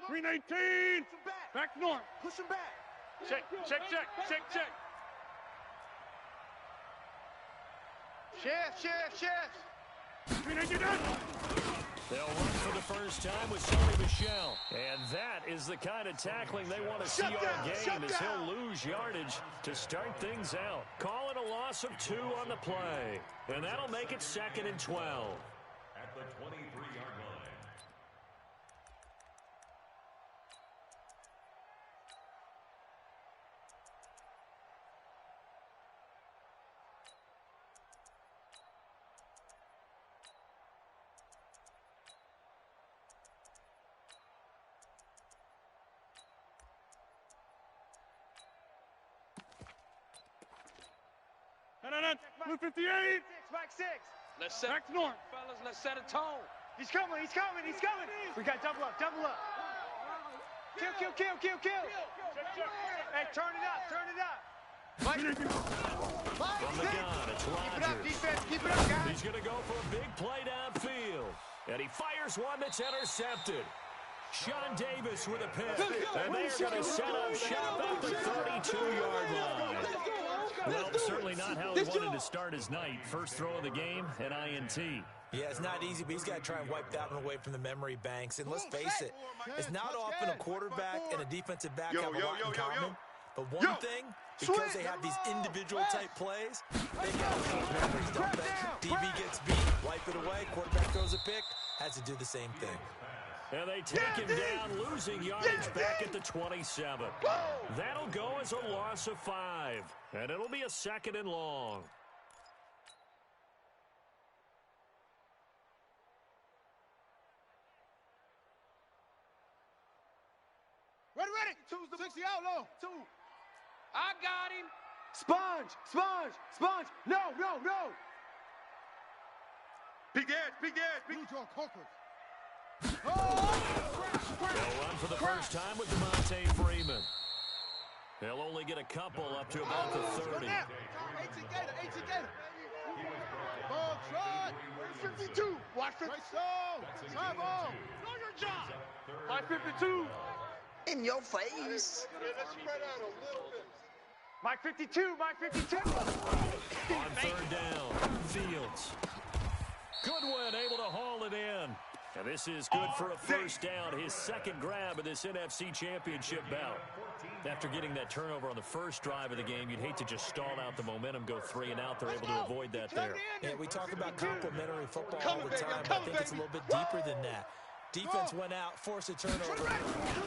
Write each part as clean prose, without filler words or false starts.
Green 18. Back north. Push him back. Check. Shift. Green 18 down. They'll run for the first time with Sony Michel. And that is the kind of tackling they want to see all game, as he'll lose yardage to start things out. Call it a loss of 2 on the play. And that'll make it 2nd and 12. At the 23-yard line. No. Blue 58. Mike 6. Let's set back north. Fellas, let's set a tone. He's coming. We got double up. Kill. Hey, turn it up. Mike. From the gun, it's Rodgers. Keep it up, defense. Keep it up, guys. He's going to go for a big play downfield. And he fires one that's intercepted. Sean Davis with a pick. And they're going to set up shop at the 32-yard line. Well, certainly not how he wanted to start his night. First throw of the game, an INT. Yeah, it's not easy, but he's got to try and wipe that one away from the memory banks. And let's face it, it's not often a quarterback and a defensive back have a lot in common. But one thing, because they have these individual-type plays, they got to keep memories, don't they? DB gets beat, wipe it away, quarterback throws a pick, has to do the same thing. And they take him down, losing yardage back at the 27. That'll go as a loss of 5. And it'll be a 2nd and long. Ready. 60 out low. 2. I got him. Sponge. No. Big edge. Blue draw, Coker. They'll run for the first time with DeMonte Freeman. They'll only get a couple up to about the 30. 18 Gator. Ball trot. 52. Watch 52. Time ball. Know your job. Line 52. In your face. Let's spread out a little bit. Mike 52. On 3rd down, Fields. Goodwin able to haul it in. And this is good for a first down, his 2nd grab of this NFC Championship bout. After getting that turnover on the first drive of the game, you'd hate to just stall out the momentum, go 3 and out. They're able to avoid that there. Yeah, we talk about complementary football all the time, but I think it's a little bit deeper than that. Defense went out, forced a turnover,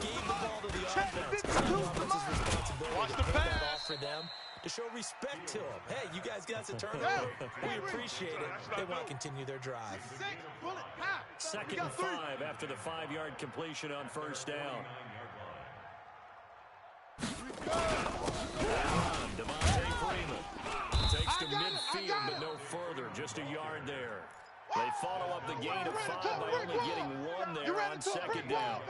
gave the ball to the offense. It's the offense's responsibility to put that off for them, to show respect to them. Hey, you guys got the turnover. We appreciate it. They want to continue their drive. 2nd and 5 after the 5-yard completion on first down. DeMonte Freeman takes to midfield, but no further. Just a yard there. They follow up the gain of 5 by only getting 1 there on 2nd down.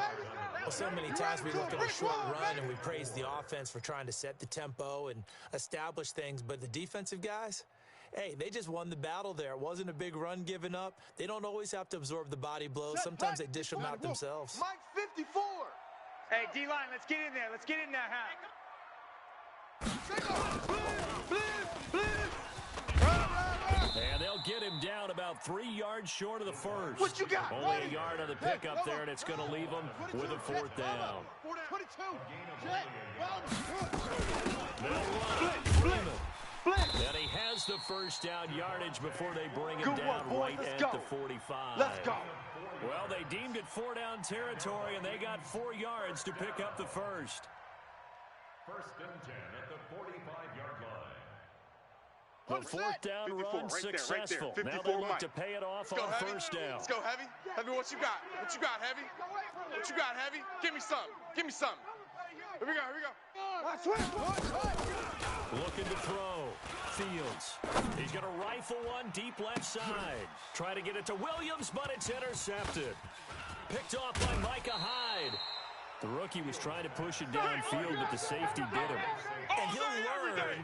Well, so many times we look at a short run and we praise the offense for trying to set the tempo and establish things, but the defensive guys, hey, they just won the battle there. It wasn't a big run given up. They don't always have to absorb the body blows. Sometimes they dish them out themselves. Mike 54. Hey, D-line, let's get in there. And they'll get him down about 3 yards short of the first. What you got? Only a yard on the pickup there, and it's going to leave them with a 4th down. 22. And he has the first down yardage before they bring him down right at the 45. Let's go. Well, they deemed it 4-down territory, and they got 4 yards to pick up the first. 1st and 10 at the 45-yard line. The 4th down run successful. Right there. Now they look to pay it off on first down. Let's go, Heavy. Heavy, what you got? Heavy? What you got, Heavy? Give me something. Here we go. Looking to throw. Fields. He's going to rifle one deep left side. Try to get it to Williams, but it's intercepted. Picked off by Micah Hyde. The rookie was trying to push it downfield, but the safety did him. And he'll learn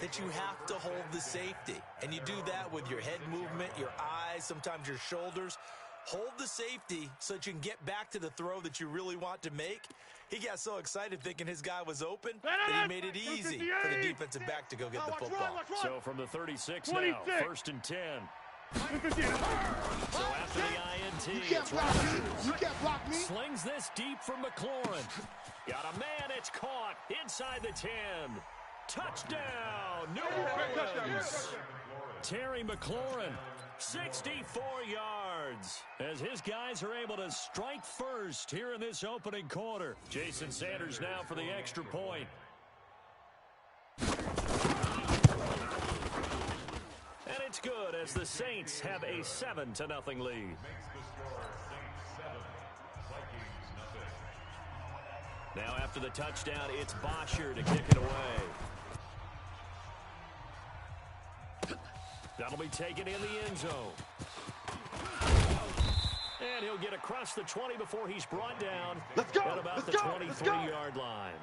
that you have to hold the safety. And you do that with your head movement, your eyes, sometimes your shoulders. hold the safety so that you can get back to the throw that you really want to make. He got so excited thinking his guy was open that he made it easy for the defensive back to go get the football. So from the 36 now, 1st and 10. So after the INT, it's Robinson. You can't block me. Slings this deep from McLaurin. Got a man, it's caught inside the 10. Touchdown, New Orleans. Terry McLaurin, 64 yards, as his guys are able to strike first here in this opening quarter. Jason Sanders now for the extra point. And it's good as the Saints have a 7-0 lead. Now after the touchdown, it's Bosher to kick it away. That'll be taken in the end zone. And he'll get across the 20 before he's brought down at about the 23-yard line.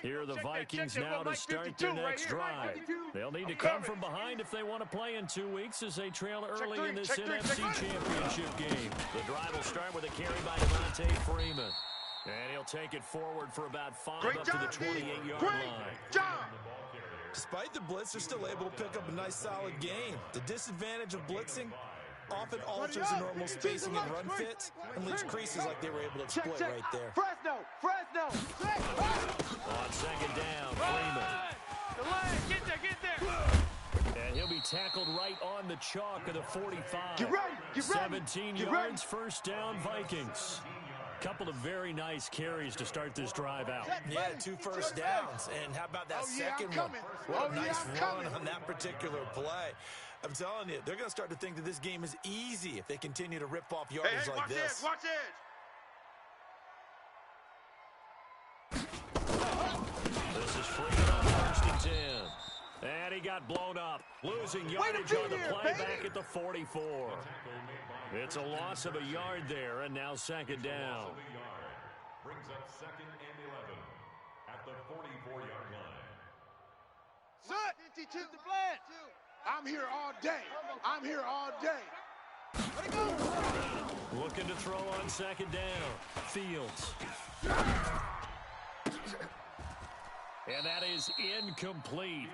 Here are the Vikings now to start their next drive. They'll need to come from behind if they want to play in 2 weeks as they trail early in this NFC Championship game. The drive will start with a carry by Devontae Freeman. And he'll take it forward for about 5 up to the 28-yard line. Despite the blitz, they're still able to pick up a nice solid game. The disadvantage of blitzing often alters the normal spacing and run fits and leaves creases like they were able to exploit right there. Fresno. On second down, Freeman. Get there. And he'll be tackled right on the chalk of the 45. Get ready. 17 yards, first down, Vikings. Couple of very nice carries to start this drive out. Yeah, 2 first downs. And how about that second one? What a nice run on that particular play. I'm telling you, they're going to start to think that this game is easy if they continue to rip off yardage like this. Watch it. This is Freeman on 1st and 10. And he got blown up, losing yardage on the play back at the 44. It's a loss of a yard there, and now second down. Brings up 2nd and 11 at the 44-yard line. Set. 52 the blitz. I'm here all day. Looking to throw on second down. Fields. And that is incomplete.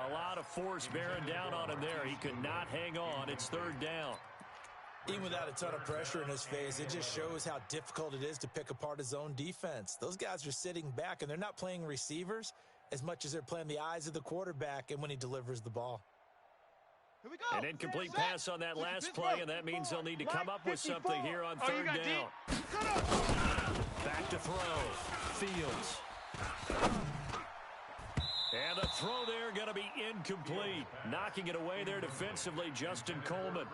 A lot of force bearing down on him there. He could not hang on. It's 3rd down. Even without a ton of pressure in his face, it just shows how difficult it is to pick apart his own defense. Those guys are sitting back, and they're not playing receivers as much as they're playing the eyes of the quarterback and when he delivers the ball. Here we go. An incomplete pass on that last play, and that means they'll need to come up with something here on 3rd down. Back to throw. Fields. And the throw there going to be incomplete. Knocking it away there defensively, Justin Coleman.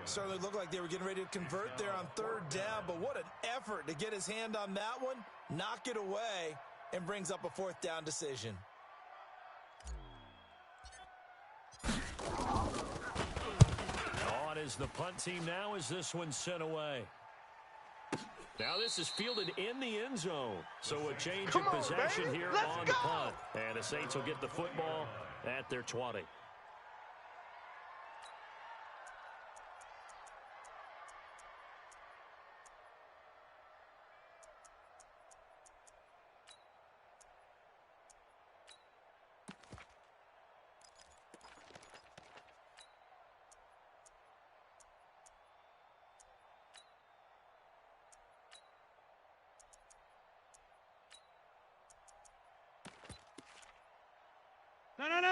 Certainly looked like they were getting ready to convert there on 3rd down, but what an effort to get his hand on that one, knock it away, and brings up a 4th down decision. On is the punt team now as this one's sent away. Now this is fielded in the end zone. So a change of possession here on the punt. And the Saints will get the football at their 20.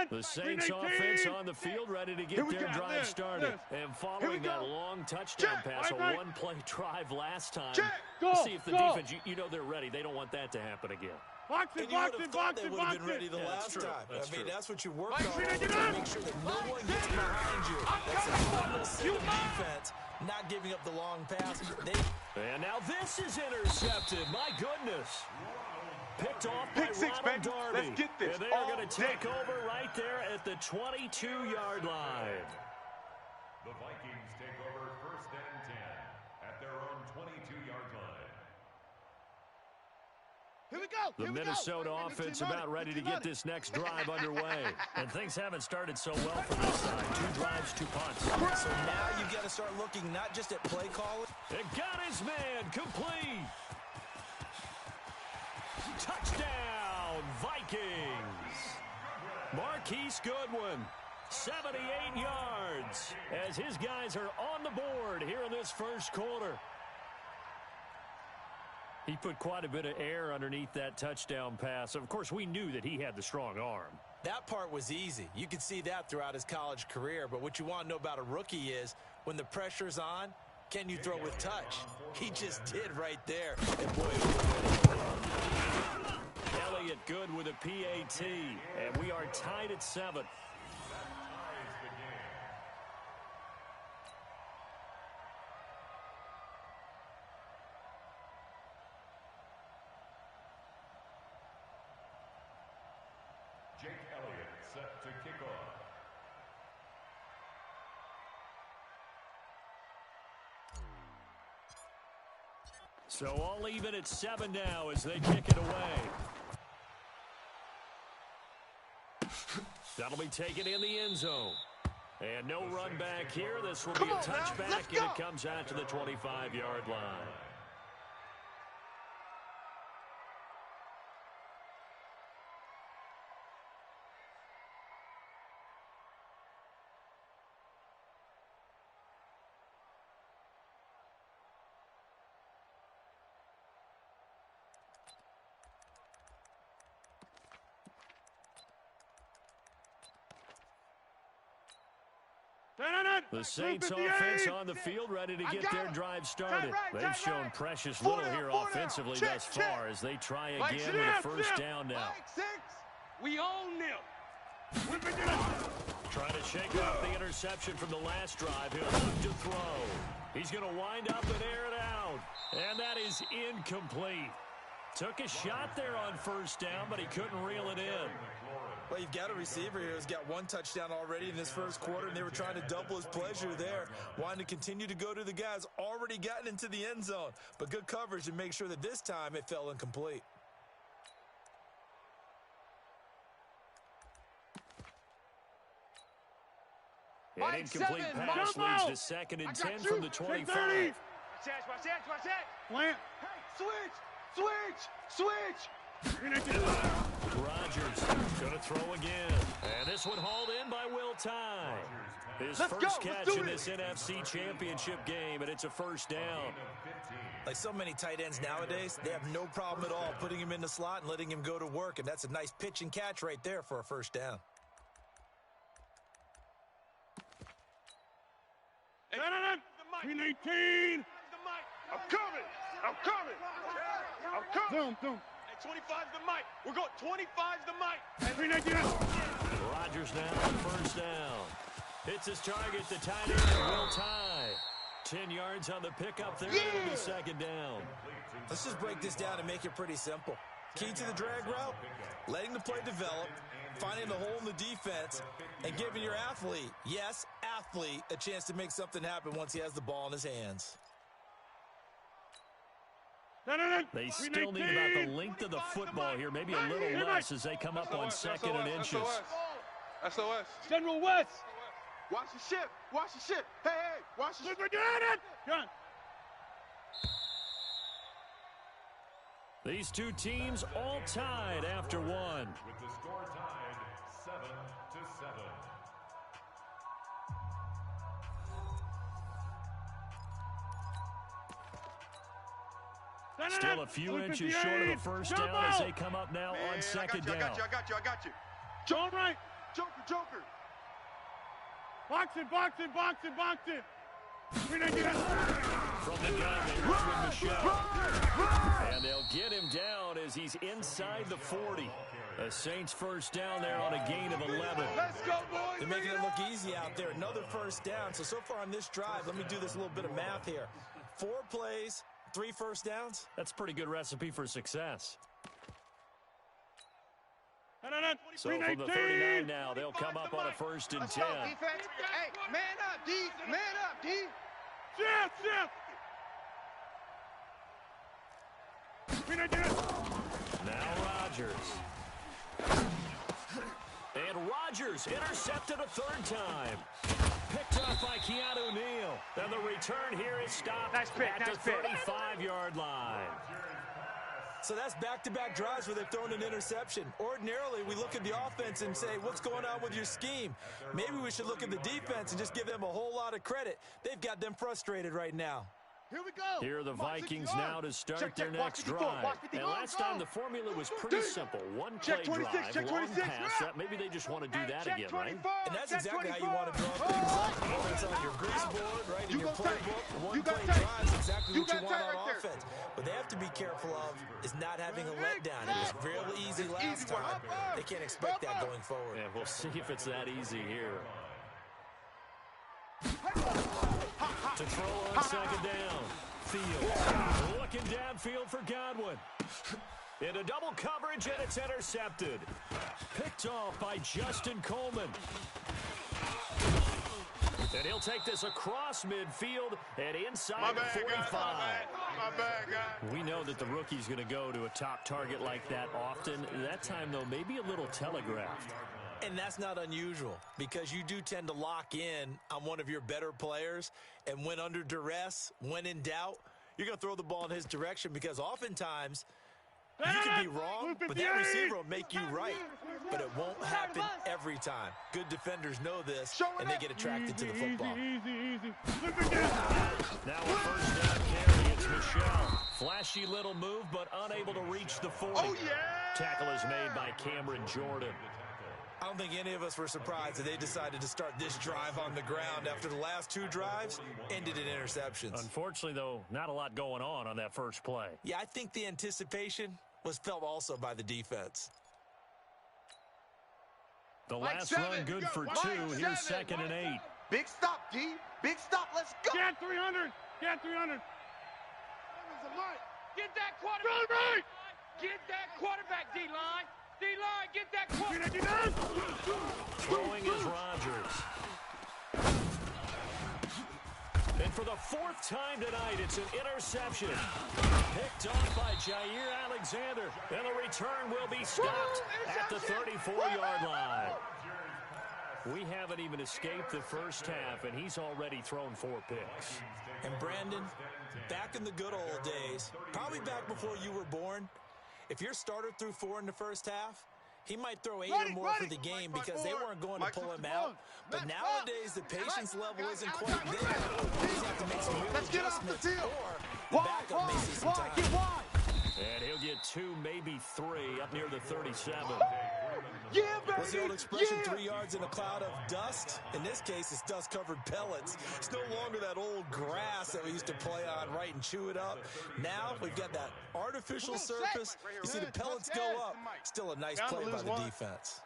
The Saints offense on the field ready to get their drive started. And following that long touchdown pass, a one-play drive last time. See if the defense, you know they're ready. They don't want that to happen again. And you would have thought they would have been ready the last time. I mean, that's what you work on. To make sure that no one gets behind you. That's a fundamental seal of defense, not giving up the long pass. And now this is intercepted. My goodness. Picked off by Ronald Darby. Let's get this. And they're going to take over right there at the 22-yard line. The Vikings take over 1st and 10 at their own 22-yard Here we go. The Minnesota offense about ready to get this next drive underway. And things haven't started so well for this side. 2 drives, 2 punts. So now you've got to start looking not just at play calling. It got his man complete. Touchdown, Vikings. Marquise Goodwin, 78 yards, as his guys are on the board here in this first quarter. He put quite a bit of air underneath that touchdown pass. Of course, we knew that he had the strong arm. That part was easy. You could see that throughout his college career. But what you want to know about a rookie is when the pressure's on, can you throw with touch? He just did right there. And boy, Elliott good with a PAT. And we are tied at 7. Jake Elliott set to kick off. So all even at 7 now as they kick it away. That'll be taken in the end zone. And no run back here. This will be a touchback, and it comes out to the 25-yard line. The Saints offense on the field ready to get their drive started. They've shown precious little here offensively thus far as they try again with a first down now. We own them. Trying to shake off the interception from the last drive. He'll look to throw. He's going to wind up and air it out. And that is incomplete. Took a shot there on first down, but he couldn't reel it in. Well, you've got a receiver here who's got 1 touchdown already in this first quarter, and they were trying to double his pleasure there, wanting to continue to go to the guys already gotten into the end zone. But good coverage to make sure that this time it fell incomplete. An incomplete pass leads to 2nd and 10 from the 25. Watch that. Plant. Hey, switch. Rodgers going to throw again. And this one hauled in by Will Tye. His first catch in this NFC Championship game, and it's a first down. Like so many tight ends nowadays, they have no problem at all putting him in the slot and letting him go to work, and that's a nice pitch and catch right there for a first down. Hey, 319. I'm coming. Zoom. Hey, 25's the mic. We're going 25's the mic. 319. Rodgers now on first down. Hits his target, the tight end, Will Tye. 10 yards on the pickup there. It'll be 2nd down. Let's just break this down and make it pretty simple. Key to the drag route, letting the play develop, finding the hole in the defense, and giving your athlete, yes, athlete, a chance to make something happen once he has the ball in his hands. They still need about the length of the football here, maybe a little less as they come up on 2nd and inches. SOS. General West. Watch the ship. Hey, watch the ship. Gun. These two teams all tied after one. With the score tied 7-7. Still a few inches short of a first down as they come up now on 2nd down. I got you. All right. Joker. Box it. 319. From the gun, they run with Michelle. And they'll get him down as he's inside the 40. The Saints first down there on a gain of 11. Let's go, boys. They're making it look easy out there. Another first down. So far on this drive, let me do this little bit of math here. 4 plays, 3 first downs. That's a pretty good recipe for success. So from the 39 now, they'll come up on a 1st and 10. Hey, man up, D. Shift. Rogers. And Rogers intercepted a third time. Picked up by Keanu Neal. And the return here is stopped at the 35-yard line. So that's back-to-back drives where they've thrown an interception. Ordinarily, we look at the offense and say, what's going on with your scheme? Maybe we should look at the defense and just give them a whole lot of credit. They've got them frustrated right now. Here we go. Here are the Vikings now to start their next drive. And last time the formula was pretty simple. One play drive, long pass. Maybe they just want to do that again, right? And that's exactly how you want to draw things up. It's on your grease board, right, in your playbook. One play drive is exactly what you want on offense. What they have to be careful of is not having a letdown. It was real easy last time. They can't expect that going forward. Yeah, we'll see if it's that easy here. To throw on second down. Fields looking downfield for Godwin. Into double coverage, and it's intercepted. Picked off by Justin Coleman. And he'll take this across midfield and inside the 45. My bad, guy. We know that the rookie's going to go to a top target like that often. That time, though, maybe a little telegraphed. And that's not unusual because you do tend to lock in on one of your better players, and when under duress, when in doubt, you're going to throw the ball in his direction because oftentimes you can be wrong, but that receiver will make you right. But it won't happen every time. Good defenders know this, and they get attracted to the football. Now a first down carry. It's Michelle. Flashy little move, but unable to reach the 40. Oh, yeah! Tackle is made by Cameron Jordan. I don't think any of us were surprised that they decided to start this drive on the ground after the last two drives ended in interceptions. Unfortunately, though, not a lot going on that first play. Yeah, I think the anticipation was felt also by the defense. The last run good for 2. Here's 2nd and 8. Big stop, D. Big stop. Let's go. Get 300. Get 300. Get that quarterback. Get that quarterback, D-line. D-line, get that quarterback. Throwing is Rogers. And for the 4th time tonight, it's an interception. Picked off by Jair Alexander. And the return will be stopped at the 34-yard line. We haven't even escaped the first half, and he's already thrown 4 picks. And Brandon, back in the good old days, probably back before you were born, if your starter threw 4 in the first half, he might throw 8 or more for the game because they weren't going to pull him out. But nowadays, the patience level isn't quite there. You just have to make some real adjustments, or the backup may see some time. And he'll get 2, maybe 3, up near the 37. Yeah, baby. What's the old expression, 3 yards in a cloud of dust? In this case, it's dust-covered pellets. It's no longer that old grass that we used to play on, right, and chew it up. Now we've got that artificial surface. You see the pellets go up. Still a nice play by the defense.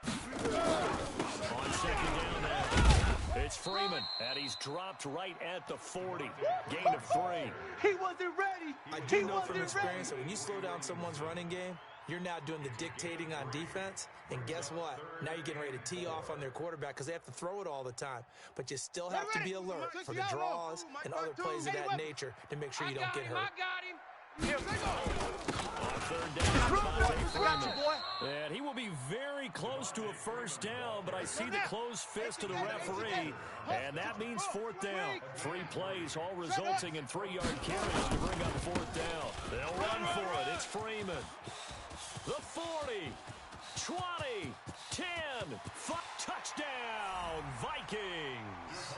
On second down now, it's Freeman, and he's dropped right at the 40. Gain of 3. He wasn't ready. I do know from experience that when you slow down someone's running game, you're now doing the dictating on defense, and guess what? Now you're getting ready to tee off on their quarterback because they have to throw it all the time. But you still have to be alert for the draws and other plays of that nature to make sure you don't get hurt. I got him. On third down, and he will be very close to a first down, but I see the closed fist of the referee, and that means 4th down. 3 plays, all resulting in 3-yard carries to bring up 4th down. They'll run for it. It's Freeman. The 40, 20, 10, 5, touchdown, Vikings.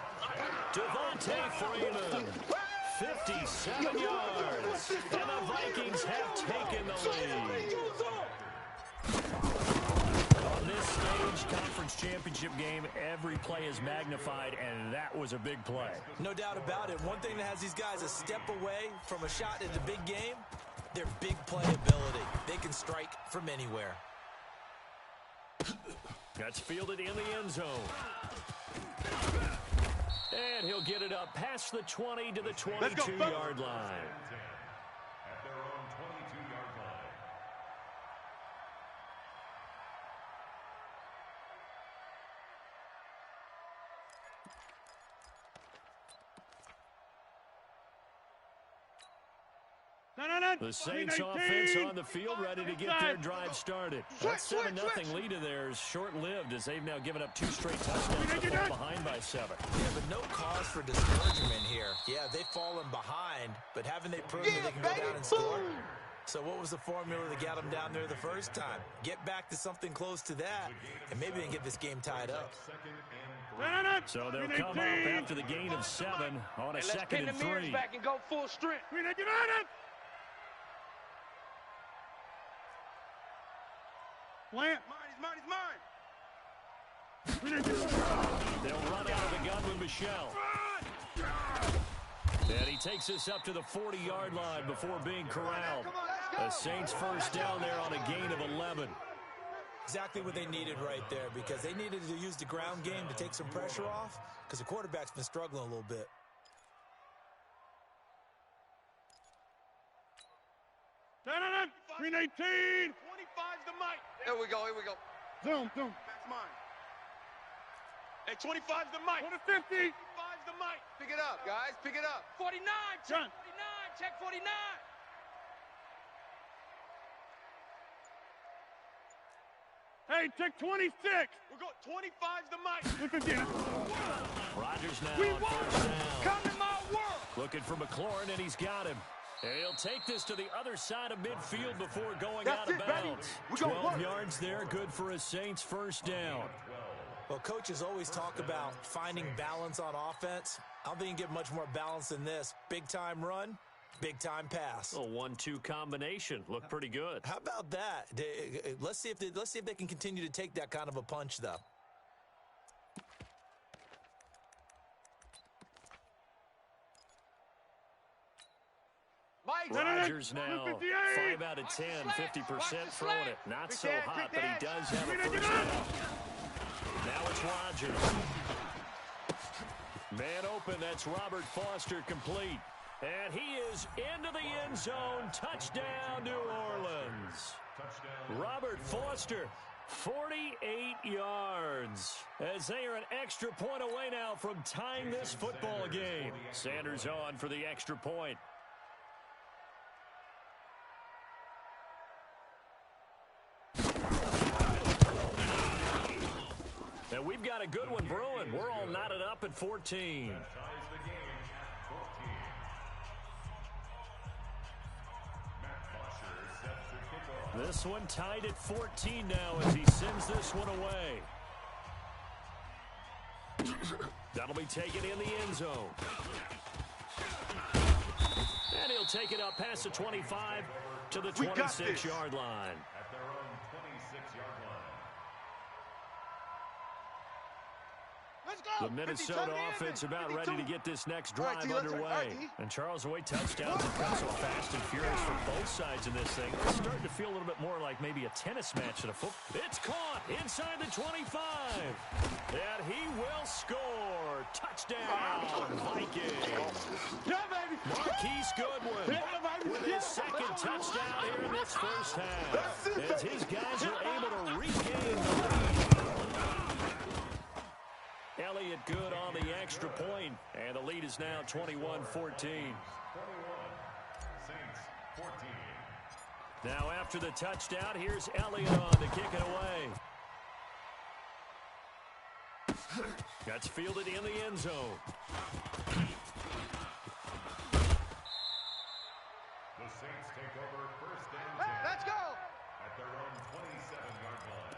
Devontae Freeman, 57 yards, and the Vikings have taken the lead. On this stage, conference championship game, every play is magnified, and that was a big play. No doubt about it. One thing that has these guys a step away from a shot at the big game, their big playability. They can strike from anywhere. That's fielded in the end zone. And he'll get it up past the 20 to the 22-yard line. At their own 22-yard line. The Saints offense on the field, ready to get their drive started. That 7-0 lead of theirs short-lived as they've now given up 2 straight touchdowns to fall behind by 7. Yeah, but no cause for discouragement here. Yeah, they've fallen behind, but haven't they proven that they can go down and score? So what was the formula that got them down there the first time? Get back to something close to that, and maybe they can get this game tied up. So they'll come up after the gain of 7 on a 2nd and 3. Back and go full strength. Plant. Mine. They'll run out of the gun with Michelle. And he takes us up to the 40-yard line before being corralled. The Saints first down there on a gain of 11. Exactly what they needed right there, because they needed to use the ground game to take some pressure off, because the quarterback's been struggling a little bit. Green 18. 25's the mic. Here we go. Zoom. That's mine. Hey, 25's the mic. 50. 25's the mic. Pick it up, guys. Pick it up. 49, check 49, check 49. Hey, check 26. We're going. 25's the mic. Look again. Rodgers now on first down. Come to my world. Looking for McLaurin, and he's got him. And he'll take this to the other side of midfield before going out of bounds. 12 yards there, good for a Saints first down. Well, coaches always talk about finding balance on offense. I don't think you can get much more balance than this. Big-time run, big-time pass. A 1-2 combination. Looked pretty good. How about that? Let's see if they can continue to take that kind of a punch, though. Rodgers now 5 out of 10, 50% throwing it. Not so hot, but he does have a first down. Now it's Rodgers. Man open, that's Robert Foster complete. And he is into the end zone. Touchdown, New Orleans. Robert Foster, 48 yards. As they are an extra point away now from tying this football game. Sanders on for the extra point. And we've got a good one brewing. We're all knotted up at 14. This one tied at 14 now as he sends this one away. That'll be taken in the end zone. And he'll take it up past the 25 to the 26-yard line. At their own 26-yard line. The Minnesota offense about ready to get this next drive underway. And Charles, the way touchdowns have come so fast and furious from both sides in this thing, it's starting to feel a little bit more like maybe a tennis match than a football. It's caught inside the 25. And he will score. Touchdown, Vikings. Marquise Goodwin with his second touchdown here in this first half. As his guys are able to regain the lead. Elliott good on the extra point, and the lead is now 21-14. 21. Saints 14. Now after the touchdown, here's Elliott on to kick it away. That's fielded in the end zone. The Saints take over first and 10. Let's go. At their own 27-yard line.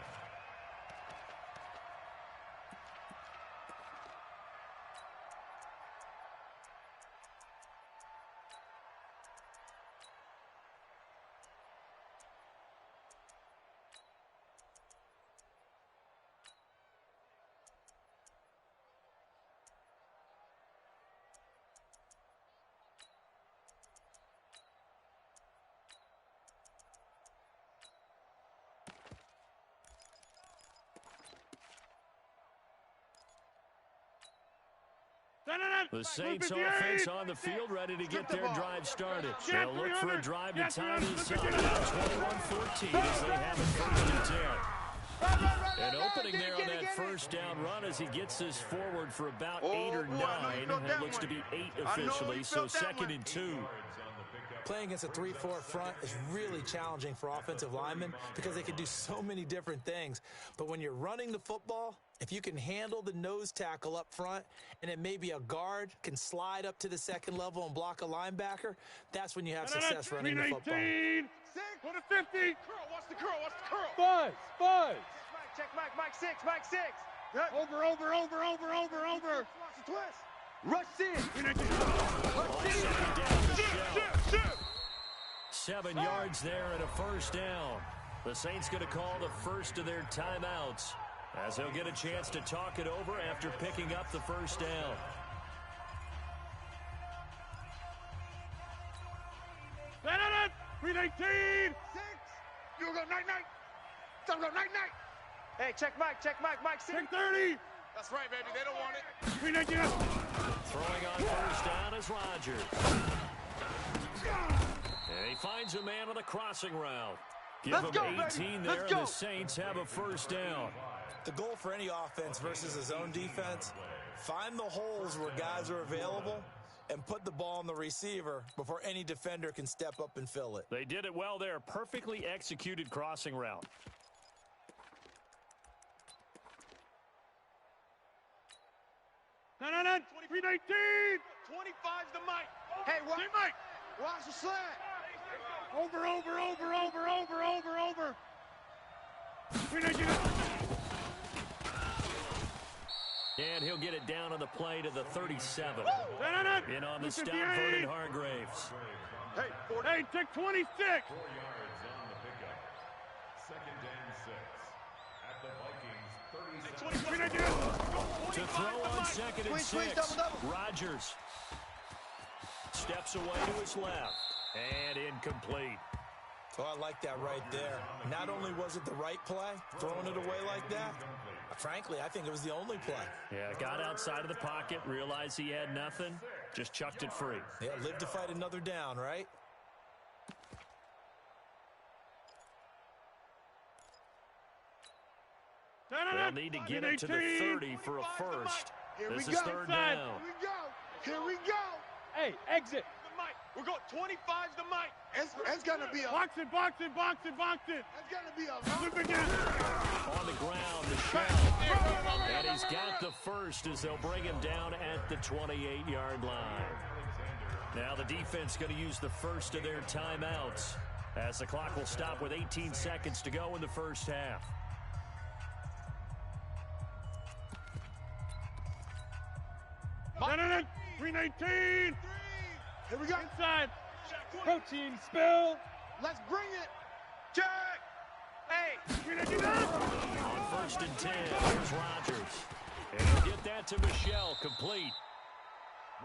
The Saints offense on the field ready to get their drive started. They'll look for a drive to tie this up. 21-14 as they have it first and 10. And opening there on that first down run as he gets this forward for about 8 or 9. That looks to be 8 officially, so 2nd and 2. Yards on the pickup Playing against a 3-4 front is really challenging for offensive linemen because they can do so many different things. But when you're running the football, if you can handle the nose tackle up front and it may be a guard can slide up to the second level and block a linebacker, that's when you have success running the football. 319. Put a 50. Curl, watch the curl, watch the curl. Buzz. Check Mike, Mike 6, Mike 6. Over. Watch the twist. Rush in. Shift. 7 yards there and a first down. The Saints going to call the first of their timeouts as they'll get a chance to talk it over after picking up the first down. Set it. 319. 6. You go night. Time to go night. Hey, check Mike, Mike 6. 630. That's right, baby. They don't want it. 319. Throwing on first down is Rodgers. And he finds a man on the crossing route. Give him 18 there, and the Saints have a first down. The goal for any offense versus a zone defense, find the holes where guys are available and put the ball on the receiver before any defender can step up and fill it. They did it well there. Perfectly executed crossing route. No. 319. 25's the mic. Hey, watch. Hey, Mike. Watch the slant. Over. 319. And he'll get it down on the play to the 37. No. In on the stop, 258. Vernon Hargraves. Hey, take 26. 4 yards on the pickup. 2nd and 6. At the Vikings 37. 319. To throw on 2nd and 6. double. Rodgers steps away to his left. And incomplete. Oh, I like that right there. Not only was it the right play, throwing it away like that, frankly, I think it was the only play. Yeah, got outside of the pocket, realized he had nothing, just chucked it free. Yeah, live to fight another down, right? They'll need to get it to the 30 for a first. This is third down. Here we go. Hey, exit. The mic. We're going 25's the mic. It's gonna be a. Box it. It's gonna be a. Flip again. On the ground, the shell. And he's got the first as they'll bring him down at the 28-yard line. Now the defense going to use the first of their timeouts as the clock will stop with 18 seconds to go in the first half. No. 319. Here we go. Inside. Protein spill. Let's bring it. Check. Hey. 319. On 1st and 10, here's Rodgers. And he'll get that to Michelle, complete.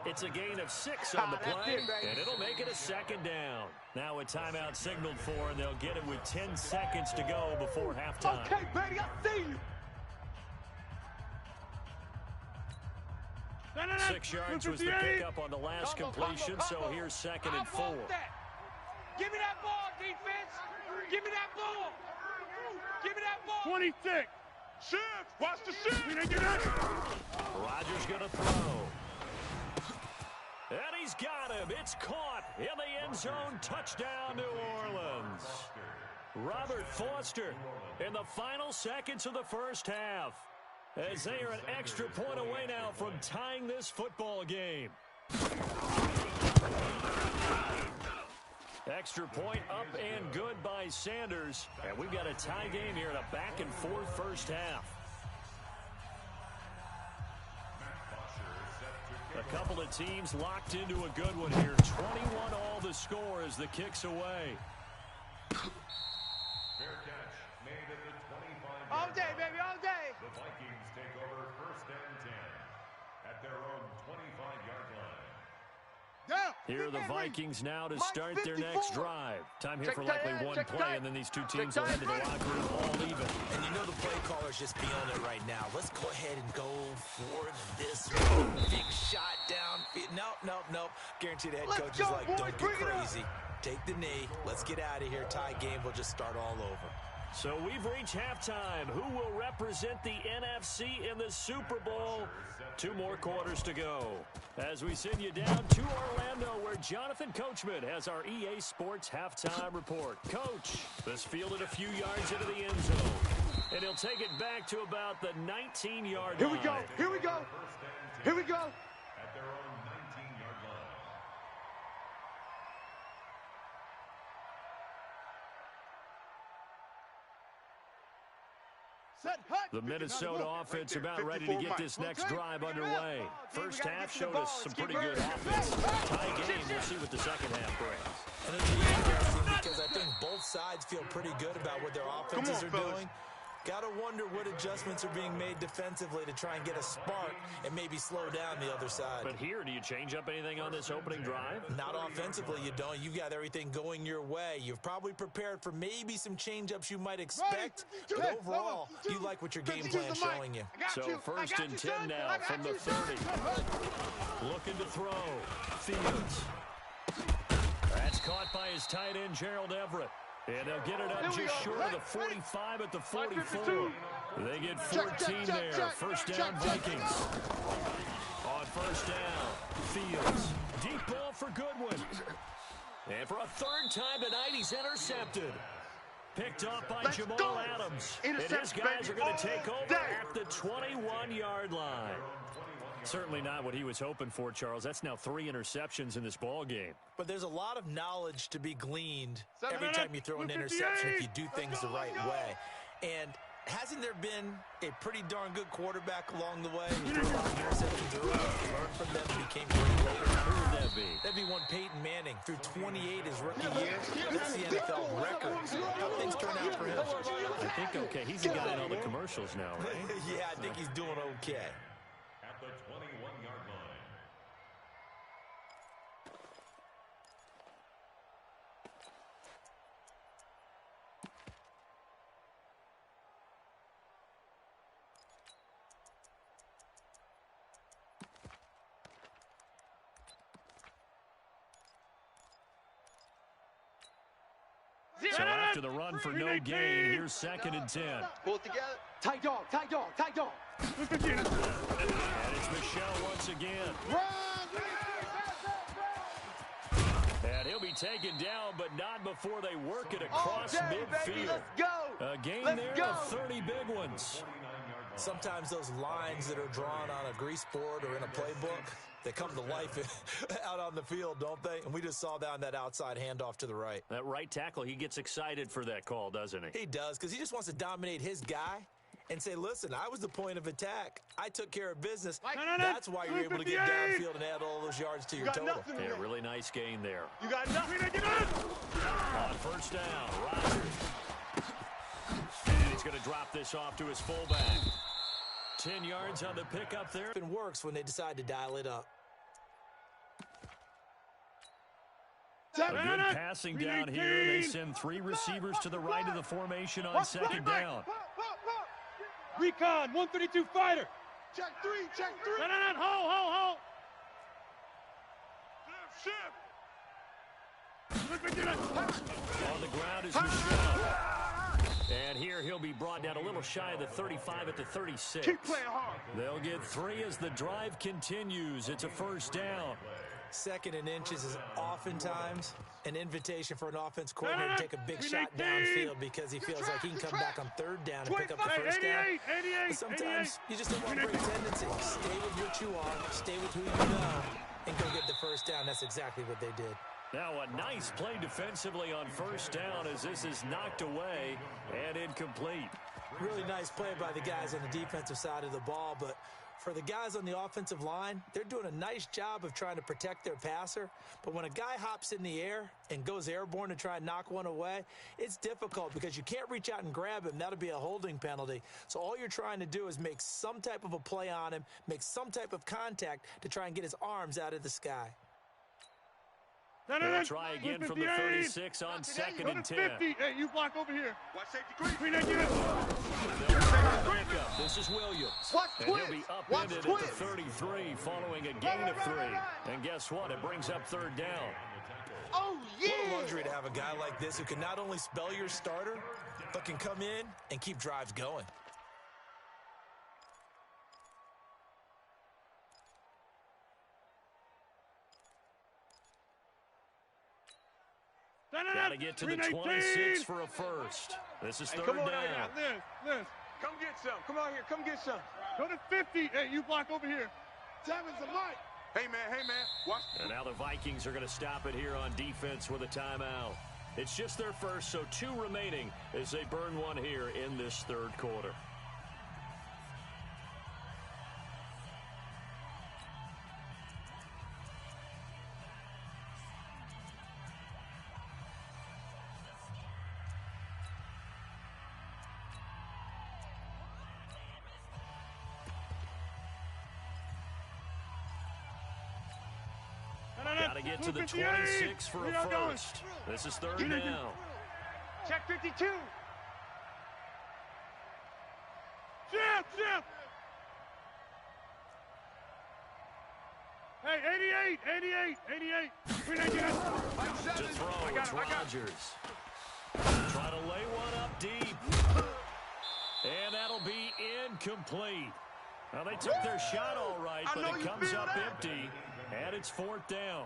It's a gain of 6 on the play, and it'll make it a 2nd down. Now a timeout signaled for, and they'll get it with 10 seconds to go before halftime. Okay, baby, I see you. 6 yards was the pickup on the last completion, so here's 2nd and 4. Give me that ball, defense. Give me that ball. Give me that ball. 26. Shift. Watch the shift. Rodgers going to throw. And he's got him. It's caught in the end zone. Touchdown, New Orleans. Robert Foster in the final seconds of the first half, as they are an extra point away now from tying this football game. Extra point up and good by Sanders. And we've got a tie game here in a back-and-forth first half. A couple of teams locked into a good one here. 21 all the score as the kick's away. Fair catch made at the 25. All day, baby, all day. The Vikings take over 1st and 10 at their own 25-yard line. Here are the Vikings now to start their next drive. Time here for likely one play, and then these two teams will head to the locker room all even. And you know the play caller's just beyond it right now. Let's go ahead and go for this one. Big shot downfield. Nope. Guarantee the head coach is like, don't get crazy. Take the knee. Let's get out of here. Tie game. We'll just start all over. So we've reached halftime. Who will represent the NFC in the Super Bowl? 2 more quarters to go. As we send you down to Orlando, where Jonathan Coachman has our EA Sports halftime report. Coach, this fielded a few yards into the end zone. And he'll take it back to about the 19-yard line. Here we go. Here we go. Here we go. At their own 19-yard line. The Minnesota offense about ready to get this next drive underway. First half showed us some pretty good offense. Tie game, we'll see what the second half brings. And it'll be interesting because I think both sides feel pretty good about what their offenses are doing. Got to wonder what adjustments are being made defensively to try and get a spark and maybe slow down the other side. But here, do you change up anything on this opening drive? Not offensively, you don't. You've got everything going your way. You've probably prepared for maybe some change-ups you might expect. But overall, you like what your game plan is showing you. So first and 10 now from the 30. Looking to throw. Fields. That's caught by his tight end, Gerald Everett. And they'll get it up just short of the 45 at the 44. They get 14 there. First down, Vikings. On first down, Fields. Deep ball for Goodwin. And for a third time tonight, he's intercepted. Picked off by Jamal Adams. And his guys are going to take over at the 21-yard line. Certainly not what he was hoping for, Charles. That's now 3 interceptions in this ball game. But there's a lot of knowledge to be gleaned every time you throw an interception if you do things the right way. And hasn't there been a pretty darn good quarterback along the way? You threw a lot of interceptions early, learned from them, and became great later. Who would that be? That'd be one Peyton Manning. Through 28 his rookie year. That's the NFL record. How things turn out for him? I think okay. He's a guy in all the commercials now, right? Yeah, I think he's doing okay. At the 21-yard line. So after the run for no gain, here's second and 10. Pull it together. Tight dog, tight dog, tight dog. And it's Michelle once again. And he'll be taken down, but not before they work it across midfield. Baby, let's go. A gain Let's there go. of 30 big ones. Sometimes those lines that are drawn on a grease board or in a playbook, they come to life out on the field, don't they? And we just saw down that outside handoff to the right. That right tackle, he gets excited for that call, doesn't he? He does, because he just wants to dominate his guy and say, listen, I was the point of attack. I took care of business. That's why you're able to get downfield and add all those yards to your total. Yeah, really nice gain there. You got nothing. On first down, Rodgers. And he's going to drop this off to his fullback. 10 yards on the pickup there. It works when they decide to dial it up. A good passing down here. They send 3 receivers to the right of the formation on second down. Recon, 132 fighter. Check 3, check 3. Hold. On the ground is Michelle. And here he'll be brought down a little shy of the 35 at the 36. Keep playing hard. They'll get 3 as the drive continues. It's a first down. Second and inches is oftentimes an invitation for an offense coordinator to take a big shot downfield because he feels like he can come back on third down and pick up the first down. But sometimes you just don't want to break tendency. Stay with what you are, stay with who you know, and go get the first down. That's exactly what they did. Now a nice play defensively on first down as this is knocked away and incomplete. Really nice play by the guys on the defensive side of the ball, but for the guys on the offensive line, they're doing a nice job of trying to protect their passer. But when a guy hops in the air and goes airborne to try and knock one away, it's difficult because you can't reach out and grab him. That'll be a holding penalty. So all you're trying to do is make some type of a play on him, make some type of contact to try and get his arms out of the sky. They'll try again from the 36 on second and 10. Hey, you block over here. Watch safety green. This is Williams. Watch And he'll twins. be Watch upended at twins. the 33 following a gain of 3. And guess what? It brings up third down. Oh, yeah. What a luxury to have a guy like this who can not only spell your starter, but can come in and keep drives going. Got to get to the 26 for a first. This is third Come on down. out here. Liz. Come get some. Come out here. Come get some. Go to 50. Hey, you block over here. 7's the mic. Hey, man, watch. And now the Vikings are going to stop it here on defense with a timeout. It's just their first, so 2 remaining as they burn one here in this third quarter. Got to get to the 26 for a first. This is third down. Check 52. Jim! Hey, 88. To throw, it's Rodgers. Try to lay one up deep. And that'll be incomplete. Now, they took their shot all right, but it comes up empty, and it's fourth down.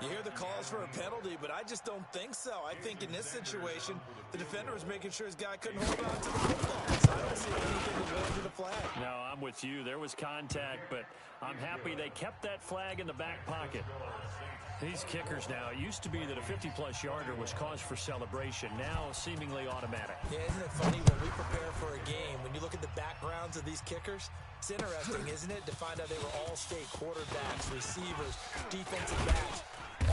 You hear the calls for a penalty, but I just don't think so. I think in this situation, the defender was making sure his guy couldn't hold on to the football. So I don't see anything that went to the flag. No, I'm with you. There was contact, but I'm happy they kept that flag in the back pocket. These kickers now, it used to be that a 50-plus yarder was cause for celebration. Now, seemingly automatic. Yeah, isn't it funny when we prepare for a game, when you look at the backgrounds of these kickers, it's interesting, isn't it, to find out they were all-state quarterbacks, receivers, defensive backs,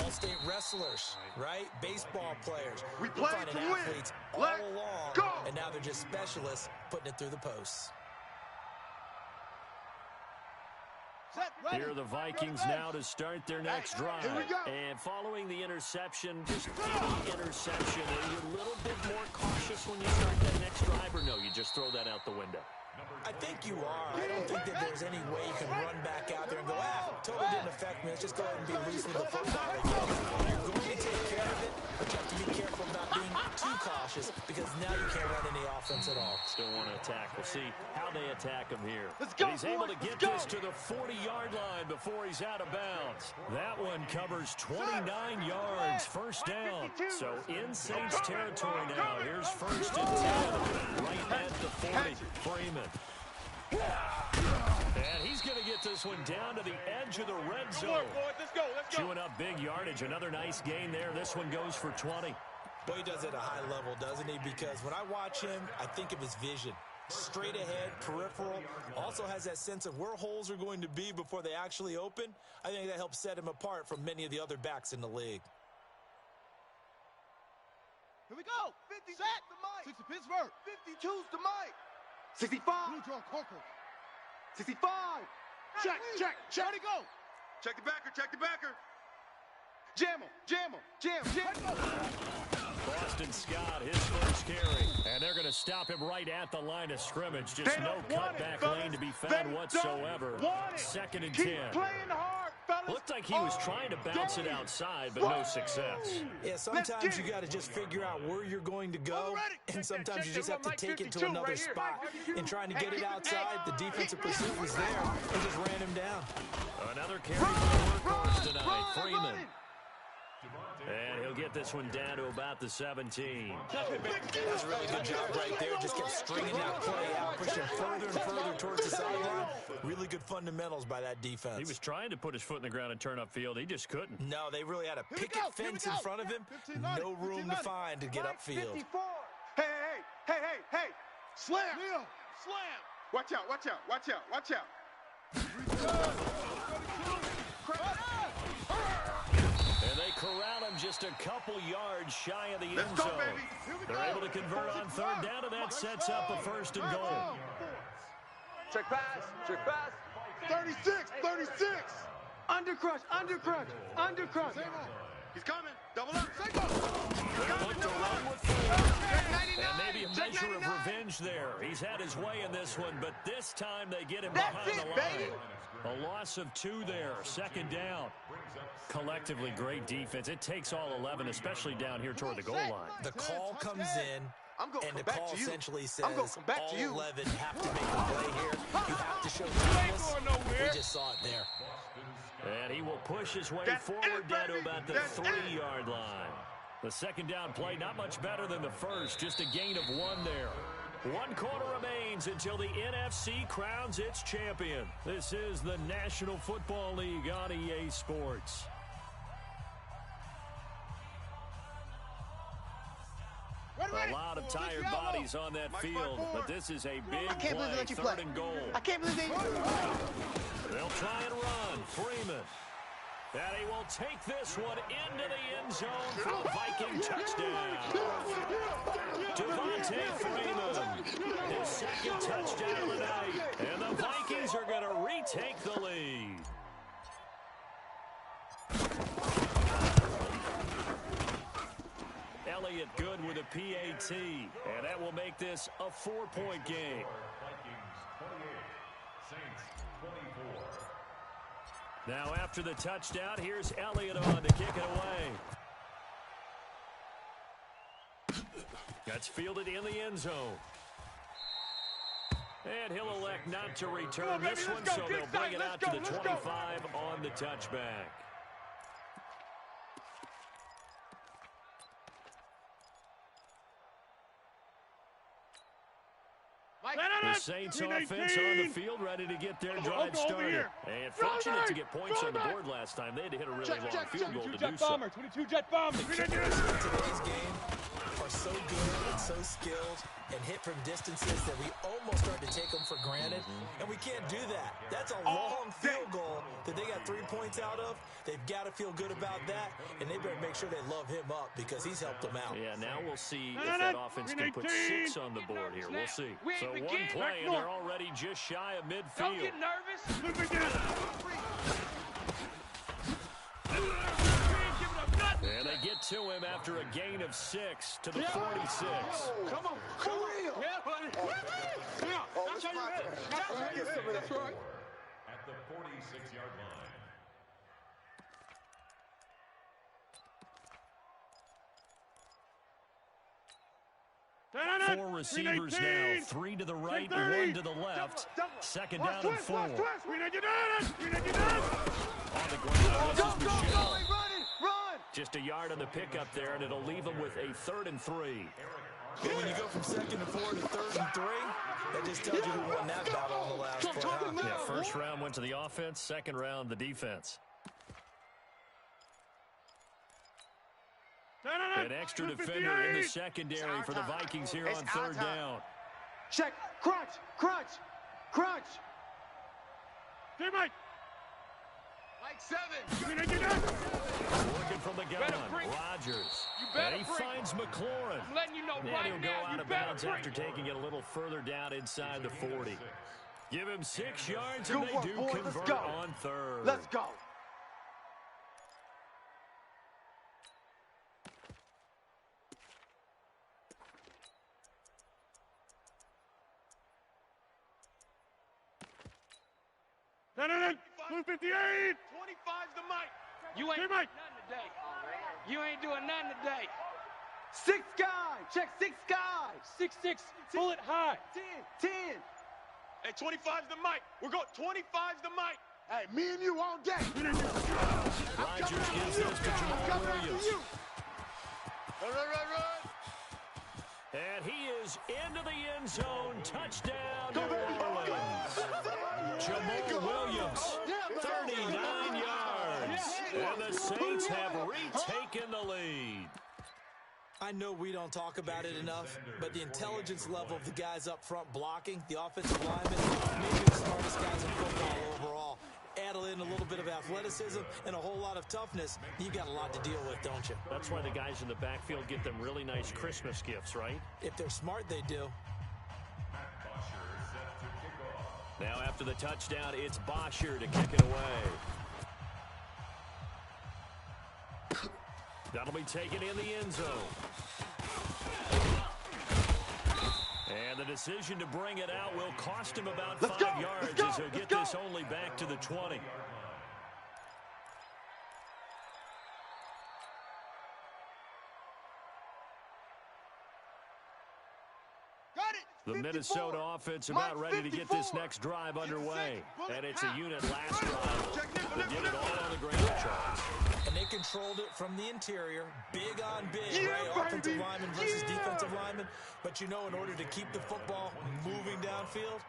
all-state wrestlers, right? Baseball players. We played to win. Athletes all along, and now they're just specialists putting it through the posts. Here are the Vikings now to start their next drive. And following the interception, just any interception, are you a little bit more cautious when you start that next drive, or no, you just throw that out the window? I think you are. I don't think that there's any way you can run back out there and go, totally didn't affect me. Let's just go ahead and be loose with the football again. You're going to take care of it, but you have to be careful about being too cautious because now you can't run any offense at all. Still want to attack. We'll see how they attack him here. Let's go, and he's able to get this to the 40-yard line before he's out of bounds. That one covers 29 yards, first down. So in Saints territory now. Here's first and 10, right at the 40. Freeman. And he's going to get this one down to the edge of the red zone. Let's go. Chewing up big yardage. Another nice gain there. This one goes for 20. Boy, he does it at a high level, doesn't he? Because when I watch him, I think of his vision. Straight ahead, peripheral. Also has that sense of where holes are going to be before they actually open. I think that helps set him apart from many of the other backs in the league. Here we go. 50 set. The mic. 60 Pittsburgh. 52's the mic. 65. Blue John Coker. 65. Check. Ready, go. Check the backer. Jam him. Boston Scott, his first carry. And they're going to stop him right at the line of scrimmage. Just no cutback lane to be found whatsoever. Second and 10. Playing hard, fellas. Looked like he was trying to bounce it outside, but no success. Yeah, sometimes you got to just figure out where you're going to go, and sometimes you just have to take it to another spot. In trying to get it outside, the defensive pursuit was there and just ran him down. Another carry for the workhorse tonight, Freeman. And he'll get this one down to about the 17. That's a really good job right there. Just kept stringing that play out, pushing further and further towards the sideline. Really good fundamentals by that defense. He was trying to put his foot in the ground and turn upfield. He just couldn't. No, they really had a picket fence in front of him. No room to find to get upfield. Hey. Slam. Watch out. And they corral him just a couple yards shy of the end zone. They're able to convert on third down, and that sets up a first and goal. Check pass. 36. Undercrush. He's coming. Double up. They look to run with four. And maybe a measure of revenge there. He's had his way in this one, but this time they get him behind the line. A loss of 2 there, second down. Collectively, great defense. It takes all 11, especially down here toward the goal line. The call comes in, and the call essentially says all 11 have to make a play here. You have to show toughness. We just saw it there. And he will push his way forward down to about the 3-yard line. The second down play, not much better than the first, just a gain of 1 there. 1 quarter remains until the NFC crowns its champion. This is the National Football League on EA Sports. A lot of tired bodies on that field, but this is a big play, 3rd and goal. I can't believe they... They'll try and run. Freeman. And he will take this one into the end zone for a Viking touchdown. Devontae Freeman, his 2nd touchdown of the night. And the Vikings are going to retake the lead. Elliott good with a PAT, and that will make this a 4-point game. Vikings 28, Saints 24. Now after the touchdown, here's Elliott on to kick it away. That's fielded in the end zone. And he'll elect not to return this one, so they'll bring it out to the 25 on the touchback. The Saints offense on the field, ready to get their drive started. And fortunate to get points on the board last time. They had to hit a really long field goal to do so. 22 jet bomber. The kickers in today's game are so good and so skilled and hit from distances that we almost start to take them for granted, and we can't do that. That's a long field goal that they got 3 points out of. They've got to feel good about that, and they better make sure they love him up because he's helped them out. Yeah, now we'll see if that offense can put 6 on the board here. We'll see. So 1 play, and they're already just shy of midfield. Don't get nervous. And they get to him after a gain of 6 to the 46. Come on, come on. Yeah, buddy. That's right. At the 46-yard line. 4 receivers now, 3 to the right, 1 to the left. 2nd down and 4. On the ground, this is Michelle. Just a yard on the pickup there, and it'll leave them with a 3rd and 3. And when you go from 2nd and 4 to 3rd and 3, that just tells you who won that battle on the last play. Yeah, 1st round went to the offense, 2nd round the defense. An extra defender in the secondary for the Vikings here on 3rd down. Check, crunch, crunch, crunch. Teammate. Mike 7. Working from the gun, Rodgers. And he finds McLaurin. I'm letting you know And right he'll go now, out you of better bounds after taking it a little further down inside the 40. Give him 6 yards, and Good they work, do boys. Let's convert go. on 3rd. Let's go. Blue 58. 25's the mic. You ain't doing nothing today. You ain't doing nothing today. 6 guys. Check 6 guys. 6'6", bullet high. 10. Hey, 25's the mic. We're going. 25's the mic. Hey, me and you all day. Rodgers gives this to Jamal Williams. Run. And he is into the end zone. Touchdown, New Orleans. Jamal Williams, 39 yards. And the Saints have retaken the lead. I know we don't talk about it enough, but the intelligence level of the guys up front blocking, the offensive linemen, maybe the smartest guys in football overall. Add in a little bit of athleticism and a whole lot of toughness, you got a lot to deal with, don't you? That's why the guys in the backfield get them really nice Christmas gifts, right? If they're smart, they do. Now after the touchdown, it's Bosher to kick it away. That'll be taken in the end zone. And the decision to bring it out will cost him about 5 yards as he'll get this only back to the 20. Got it. The Minnesota offense about ready to get this next drive underway. And it's a unit last drive that did it all on the ground, Charles. And they controlled it from the interior, big on big, right? Offensive lineman versus defensive lineman. But you know, in order to keep the football moving downfield,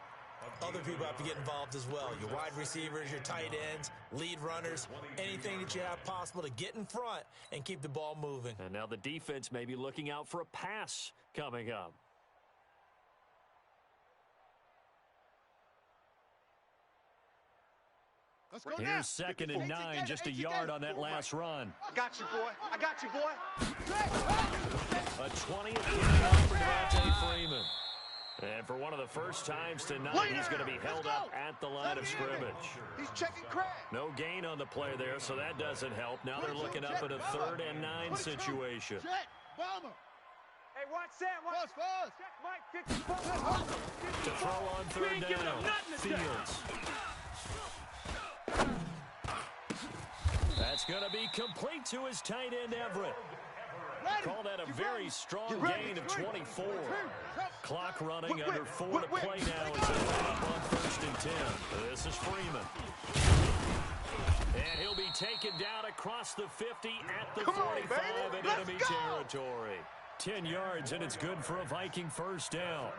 other people have to get involved as well. Your wide receivers, your tight ends, lead runners, anything that you have possible to get in front and keep the ball moving. And now the defense may be looking out for a pass coming up. Here's 2nd and 9, just a yard on that last run. I got you, boy. I got you, boy. A 20th kickoff for Devontae Freeman. And for one of the first times tonight, he's going to be held up at the line of scrimmage. He's checking crack. No gain on the play there, so that doesn't help. Now they're looking up at a 3rd and 9 situation. Bomber. Hey, watch Sam. Watch. Check Mike. 54. To throw on 3rd down, Fields. That's going to be complete to his tight end, Everett. Call that a very strong gain of 24. Clock running under 4 to play now as they line up on 1st and 10. This is Freeman. And he'll be taken down across the 50 at the 45 in enemy territory. 10 yards, and it's good for a Viking first down.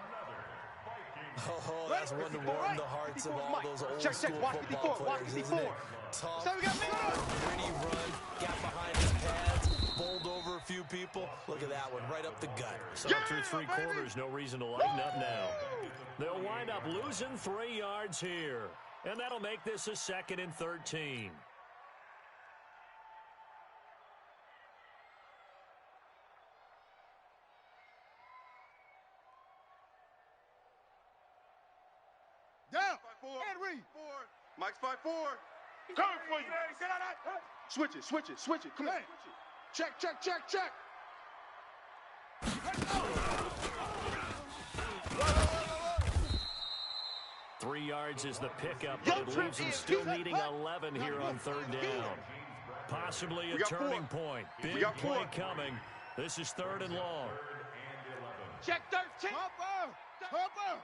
Oh, that's one to warm the hearts of all those old school football players, isn't it? Tough, gritty run, got behind his pads, bowled over a few people. Look at that one, right up the gut. So through 3 quarters, no reason to lighten up now. They'll wind up losing 3 yards here, and that'll make this a 2nd and 13. Down. Henry. Mike's 5-4. Coming for you. Get out of that. Switch it. Come on. Check. 3 yards is the pickup, but it leaves him still needing 11 here on 3rd down. Possibly a turning point. Big play coming. This is 3rd and long. Check 13. Hopper.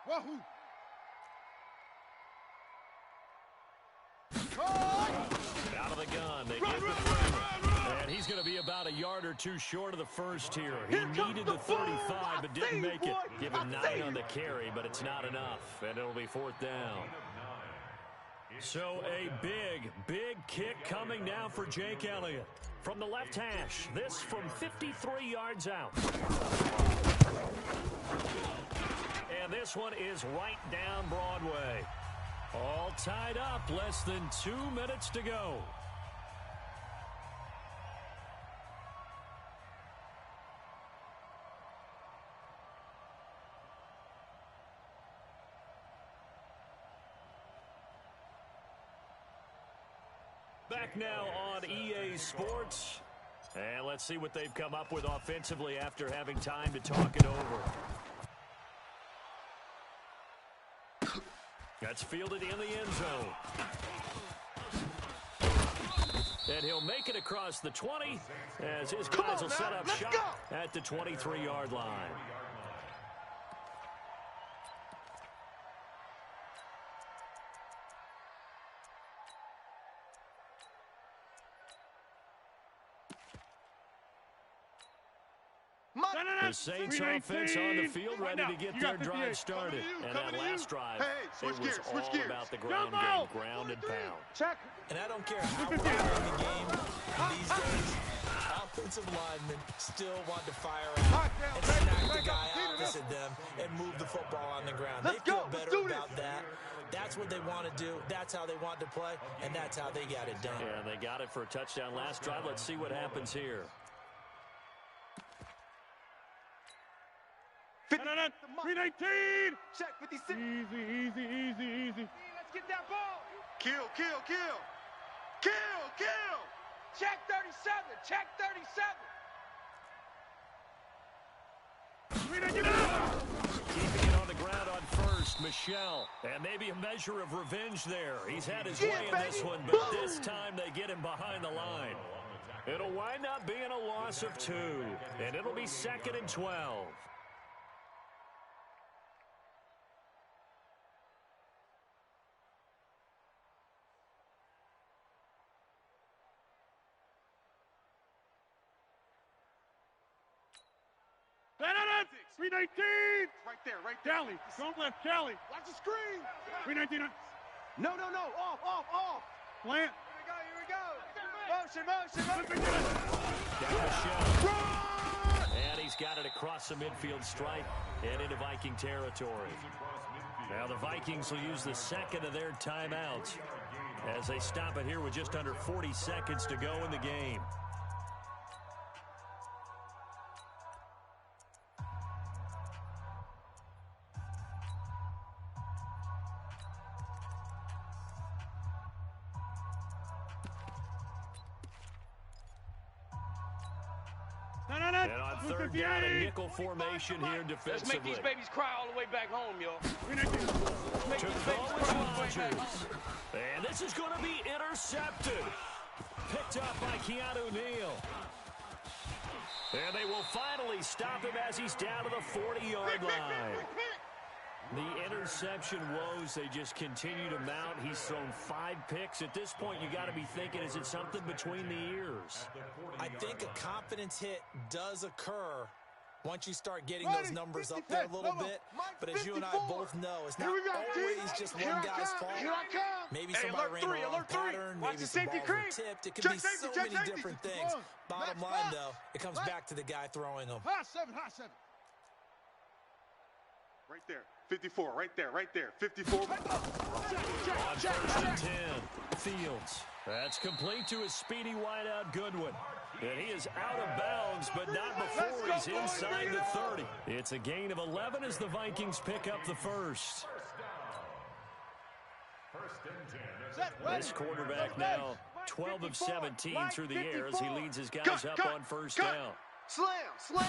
Wahoo. Out of the gun. They give the Freeman. And he's going to be about a yard or 2 short of the first here. He needed the 35, but didn't make it. Give him 9 on the carry, but it's not enough. And it'll be 4th down. So a big kick coming now for Jake Elliott. From the left hash, this from 53 yards out. And this one is right down Broadway. All tied up, less than 2 minutes to go. Back now on EA Sports. And let's see what they've come up with offensively after having time to talk it over. That's fielded in the end zone. And he'll make it across the 20 as his guys will set up shop at the 23-yard line. The Saints offense on the field ready to get their drive started. And that last drive, it was all about the ground game, ground and pound. Check. And I don't care how we're playing the game these days, offensive linemen still want to fire out and smack the guy opposite them and move the football on the ground. They feel better about that. That's what they want to do. That's how they want to play, and that's how they got it done. Yeah, they got it for a touchdown last drive. Let's see what happens here. 319. Check 56. Easy. Let's get that ball. Kill. Check 37. Check 37. Keeping it on the ground on first, Michelle. And maybe a measure of revenge there. He's had his way in this one, but this time they get him behind the line. It'll wind up being a loss of 2, and it'll be 2nd and 12. 319. Right there, right there. Cali, don't left, Cali. Watch the screen. 319. No. Off. Plant. Here we go. Motion. Down the shell. And he's got it across the midfield stripe and into Viking territory. Now the Vikings will use the second of their timeouts as they stop it here with just under 40 seconds to go in the game. And on third down, a nickel formation here defensively. Let's make these babies cry all the way back home, y'all. To throw is Rodgers. And this is going to be intercepted. Picked up by Keanu Neal. And they will finally stop him as he's down to the 40-yard line. The interception woes, they just continue to mount. He's thrown 5 picks. At this point, you got to be thinking, is it something between the ears? I think a confidence hit does occur once you start getting those numbers up there a little bit. But as you and I both know, it's not always just one guy's fault. Maybe somebody ran the wrong pattern. Maybe some balls were tipped. It can be so many different things. Bottom line, though, it comes back to the guy throwing them. High seven. Right there. 54, right there. 54. On first and 10, Fields. That's complete to his speedy wideout, Goodwin. And he is out of bounds, but not before he's inside the 30. It's a gain of 11 as the Vikings pick up the first. This quarterback now 12 of 17 through the air as he leads his guys up on first down. Slam. On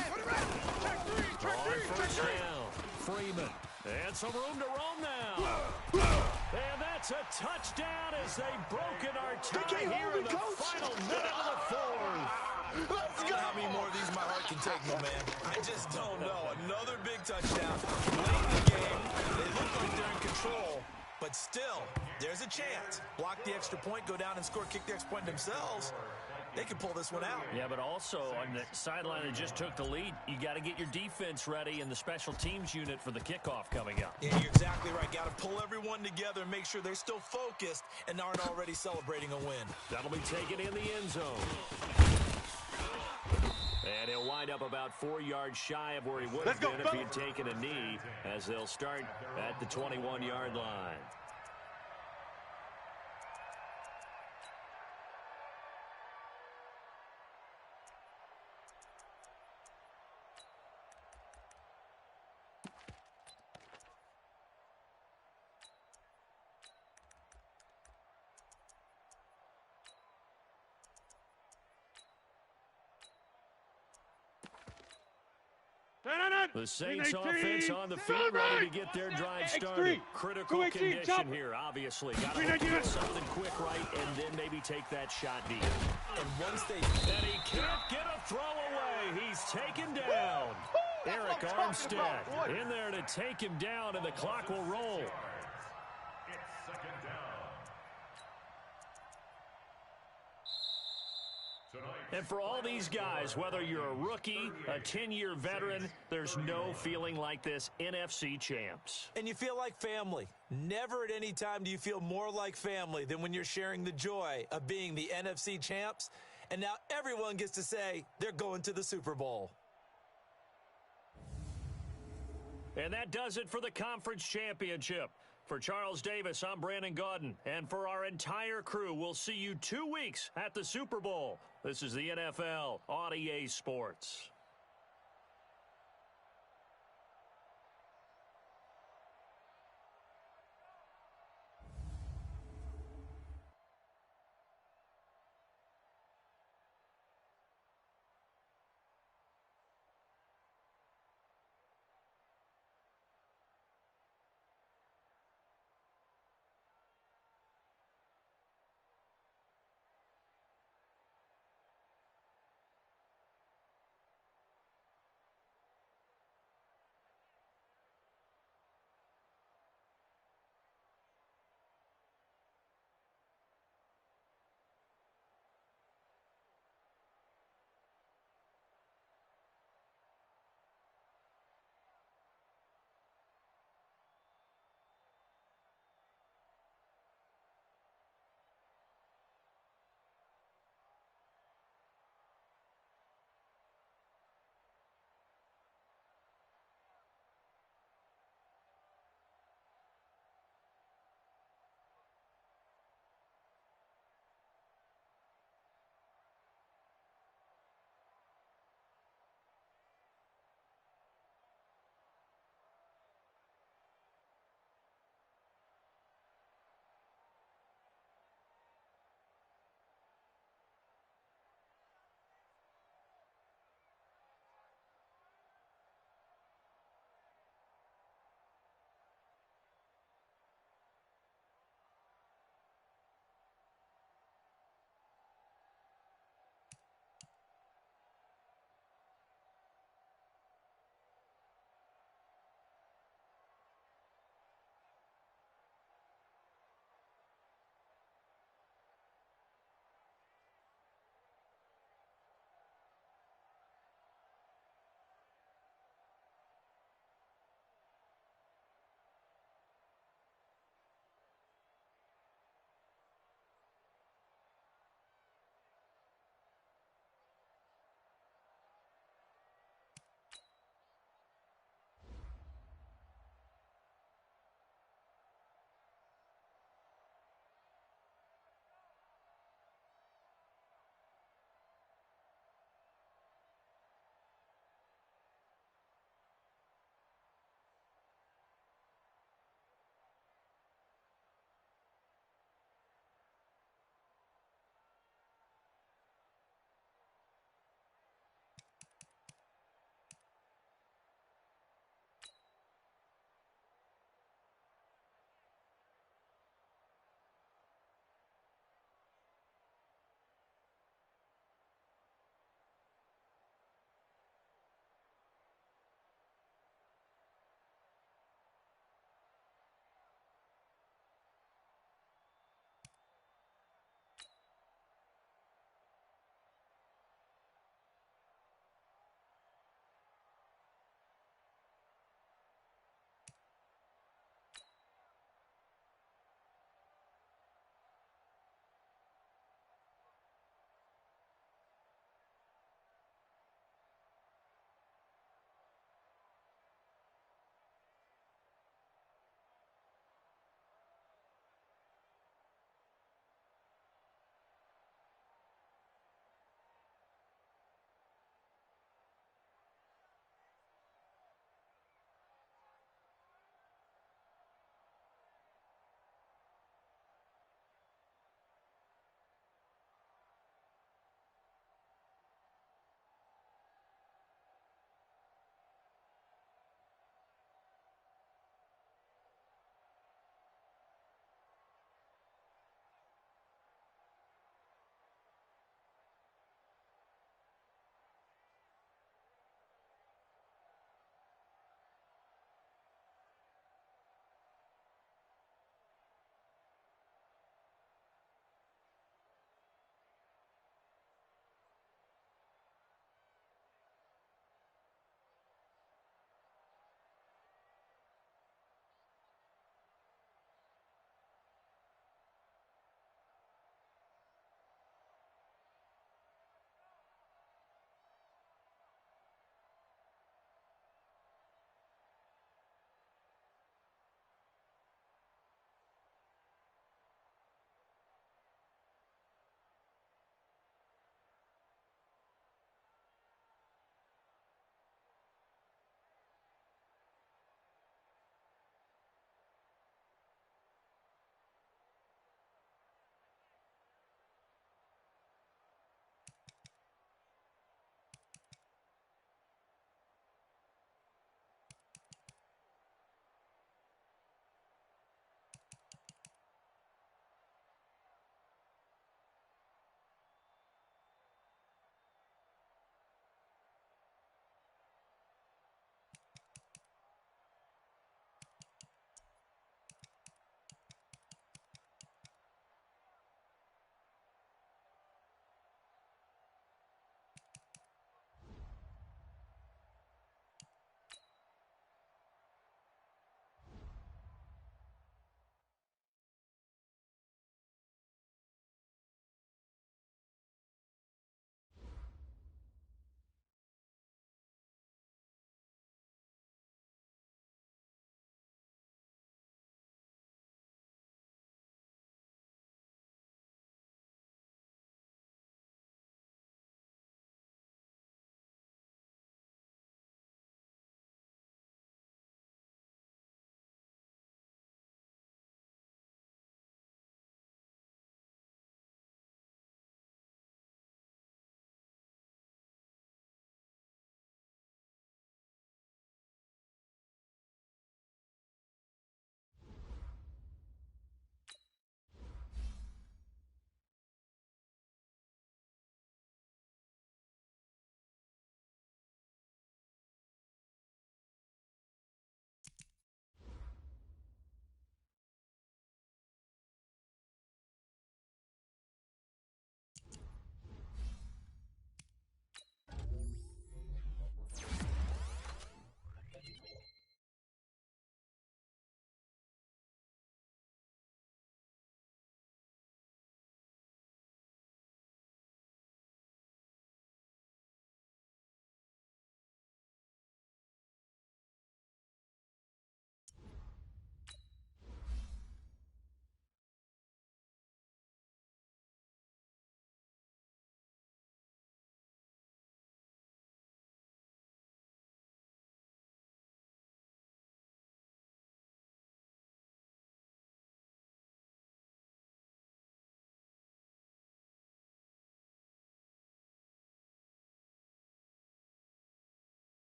first down, Freeman. And some room to roam now. And that's a touchdown as they've broken our tie here in the final minute of the fourth. Let's go. How many more of these my heart can take, my man? I just don't know. Another big touchdown. Late in the game, they look like they're in control. But still, there's a chance. Block the extra point, go down and score, kick the extra point themselves. They can pull this one out. Yeah, but also on the sideline that just took the lead, you got to get your defense ready and the special teams unit for the kickoff coming up. Yeah, you're exactly right. Got to pull everyone together and make sure they're still focused and aren't already celebrating a win. That'll be taken in the end zone. And he'll wind up about 4 yards shy of where he would have been if he had taken a knee, as they'll start at the 21-yard line. The Saints offense on the field, ready to get their drive started. Critical condition here, obviously. Got to do something quick right and then maybe take that shot deep. And once they... And he can't get a throw away. He's taken down. Eric Armstead in there to take him down, and the clock will roll. It's second down. And for all these guys, whether you're a rookie, a 10-year veteran, there's no feeling like this NFC champs. And you feel like family. Never at any time do you feel more like family than when you're sharing the joy of being the NFC champs. And now everyone gets to say they're going to the Super Bowl. And that does it for the conference championship. For Charles Davis, I'm Brandon Gaudin. And for our entire crew, we'll see you 2 weeks at the Super Bowl. This is the NFL on EA Sports.